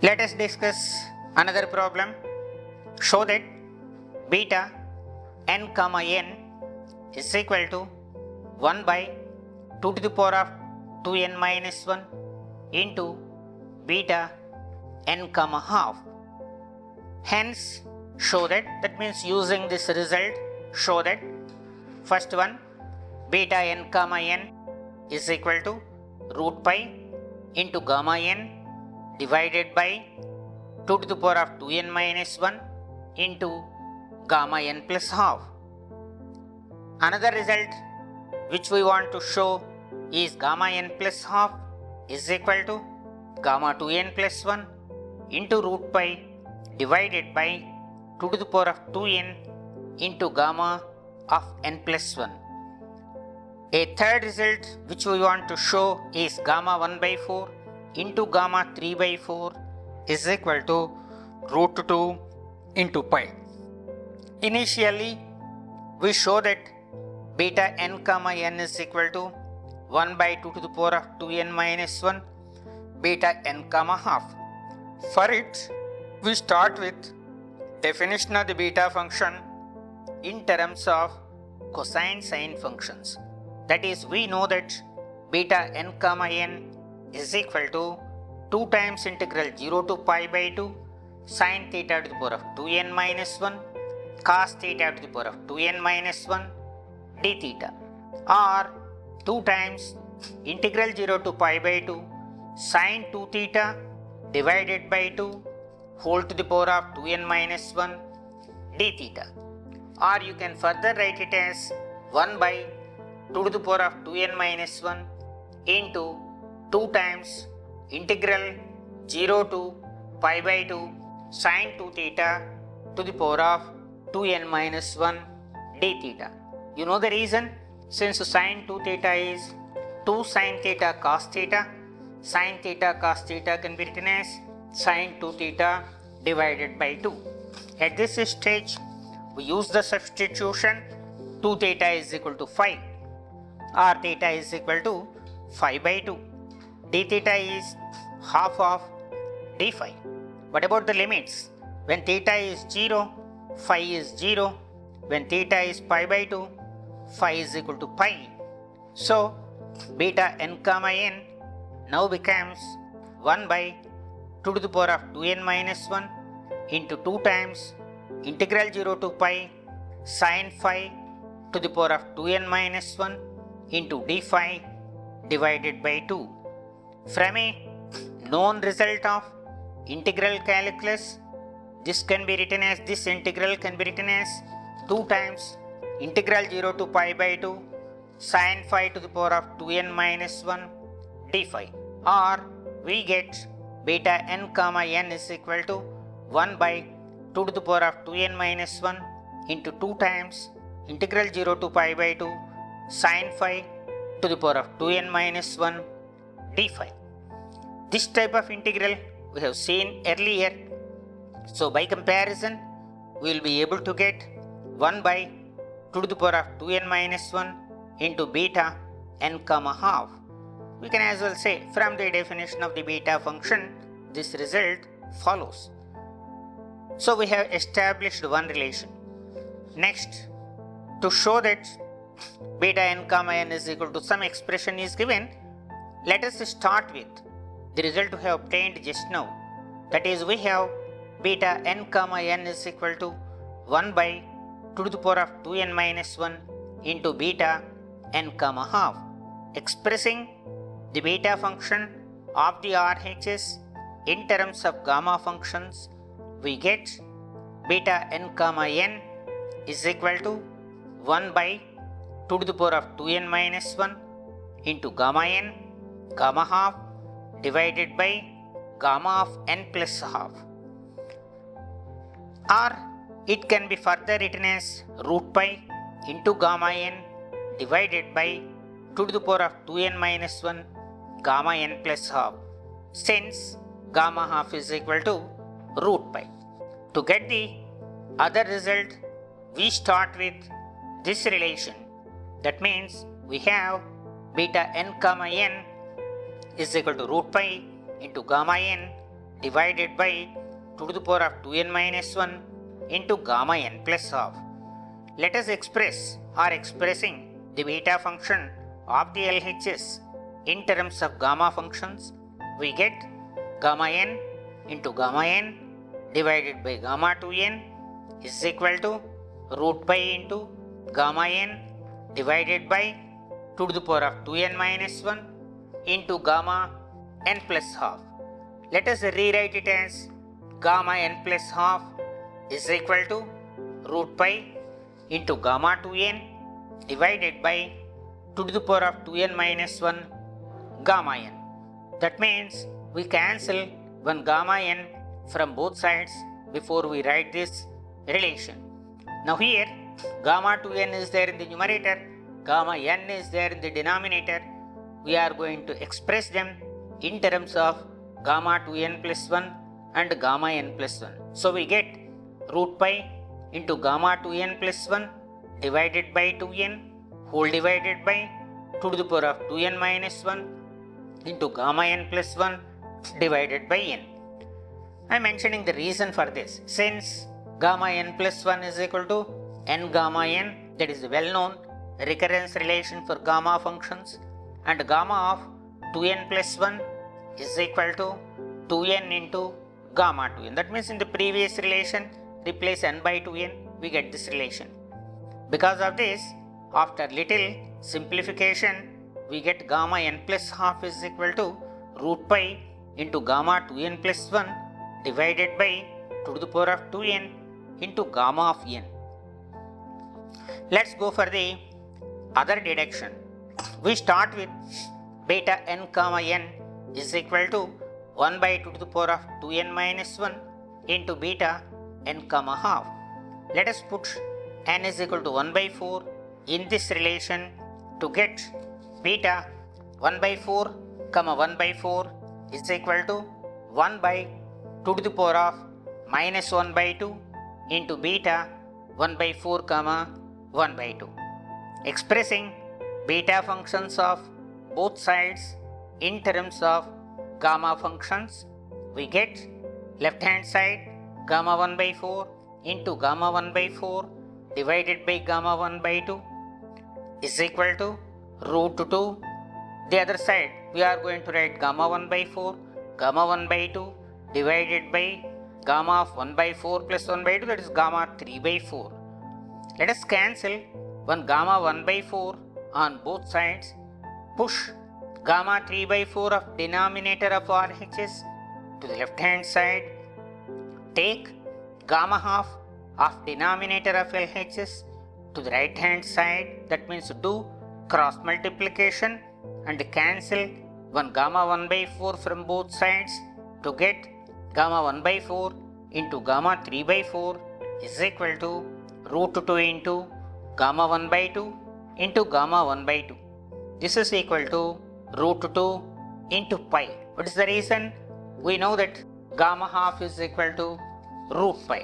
Let us discuss another problem. Show that beta n comma n is equal to 1 by 2 to the power of 2n minus 1 into beta n comma half. Hence, show that means using this result, show that first one beta n comma n is equal to root pi into gamma n divided by 2 to the power of 2n minus 1 into gamma n plus half. Another result which we want to show is gamma n plus half is equal to gamma 2n plus 1 into root pi divided by 2 to the power of 2n into gamma of n plus 1. A third result which we want to show is gamma 1 by 4 into gamma 3 by 4 is equal to root 2 into pi. Initially, we show that beta n comma n is equal to 1 by 2 to the power of 2n minus 1 beta n comma half. For it, we start with definition of the beta function in terms of cosine sine functions. That is, we know that beta n comma n is equal to 2 times integral 0 to pi by 2 sine theta to the power of 2n minus 1 cos theta to the power of 2n minus 1 d theta, or 2 times integral 0 to pi by 2 sine 2 theta divided by 2 whole to the power of 2n minus 1 d theta, or you can further write it as 1 by 2 to the power of 2n minus 1 into 2 times integral 0 to pi by 2 sine 2 theta to the power of 2n minus 1 d theta. You know the reason? Since sine 2 theta is 2 sine theta cos theta, sine theta cos theta can be written as sine 2 theta divided by 2. At this stage, we use the substitution 2 theta is equal to 5 or theta is equal to 5 by 2. D theta is half of d phi. What about the limits? When theta is 0, phi is 0. When theta is pi by 2, phi is equal to pi. So, beta n comma n now becomes 1 by 2 to the power of 2n minus 1 into 2 times integral 0 to pi sine phi to the power of 2n minus 1 into d phi divided by 2. From a known result of integral calculus, this integral can be written as 2 times integral 0 to pi by 2 sine phi to the power of 2n minus 1 d phi, or we get beta n comma n is equal to 1 by 2 to the power of 2n minus 1 into 2 times integral 0 to pi by 2 sine phi to the power of 2n minus 1 d phi. This type of integral we have seen earlier. So by comparison, we will be able to get 1 by 2 to the power of 2n minus 1 into beta n comma half. We can as well say from the definition of the beta function, this result follows. So we have established one relation. Next, to show that beta n comma n is equal to some expression is given, let us start with the result we have obtained just now. That is, we have beta n comma n is equal to 1 by 2 to the power of 2n minus 1 into beta n comma half. Expressing the beta function of the RHS in terms of gamma functions, we get beta n comma n is equal to 1 by 2 to the power of 2n minus 1 into gamma n, gamma half divided by gamma of n plus half. Or it can be further written as root pi into gamma n divided by 2 to the power of 2n minus 1 gamma n plus half, since gamma half is equal to root pi. To get the other result, we start with this relation. That means we have beta n comma n is equal to root pi into gamma n divided by 2 to the power of 2n minus 1 into gamma n plus half. Let us express or expressing the beta function of the LHS in terms of gamma functions. We get gamma n into gamma n divided by gamma 2n is equal to root pi into gamma n divided by 2 to the power of 2n minus 1 into gamma n plus half. Let us rewrite it as gamma n plus half is equal to root pi into gamma 2n divided by 2 to the power of 2n minus 1 gamma n. That means we cancel one gamma n from both sides before we write this relation. Now here gamma 2n is there in the numerator, gamma n is there in the denominator. We are going to express them in terms of gamma 2n plus 1 and gamma n plus 1. So we get root pi into gamma 2n plus 1 divided by 2n whole divided by 2 to the power of 2n minus 1 into gamma n plus 1 divided by n. I am mentioning the reason for this. Since gamma n plus 1 is equal to n gamma n, that is a well known recurrence relation for gamma functions, and gamma of 2n plus 1 is equal to 2n into gamma 2n. That means in the previous relation replace n by 2n, we get this relation. Because of this, after little simplification, we get gamma n plus half is equal to root pi into gamma 2n plus 1 divided by 2 to the power of 2n into gamma of n. Let's go for the other deduction. We start with beta n comma n is equal to 1 by 2 to the power of 2n minus 1 into beta n comma half. Let us put n is equal to 1 by 4 in this relation to get beta 1 by 4 comma 1 by 4 is equal to 1 by 2 to the power of minus 1 by 2 into beta 1 by 4 comma 1 by 2. Expressing beta functions of both sides in terms of gamma functions, we get left hand side gamma 1 by 4 into gamma 1 by 4 divided by gamma 1 by 2 is equal to root 2. The other side we are going to write gamma 1 by 4 gamma 1 by 2 divided by gamma of 1 by 4 plus 1 by 2, that is gamma 3 by 4. Let us cancel one gamma 1 by 4 on both sides. Push gamma 3 by 4 of denominator of RHS to the left hand side. Take gamma half of denominator of LHS to the right hand side. That means do cross multiplication and cancel one gamma 1 by 4 from both sides to get gamma 1 by 4 into gamma 3 by 4 is equal to root 2 into gamma 1 by 2 into gamma 1 by 2. This is equal to root 2 into pi. What is the reason? We know that gamma half is equal to root pi.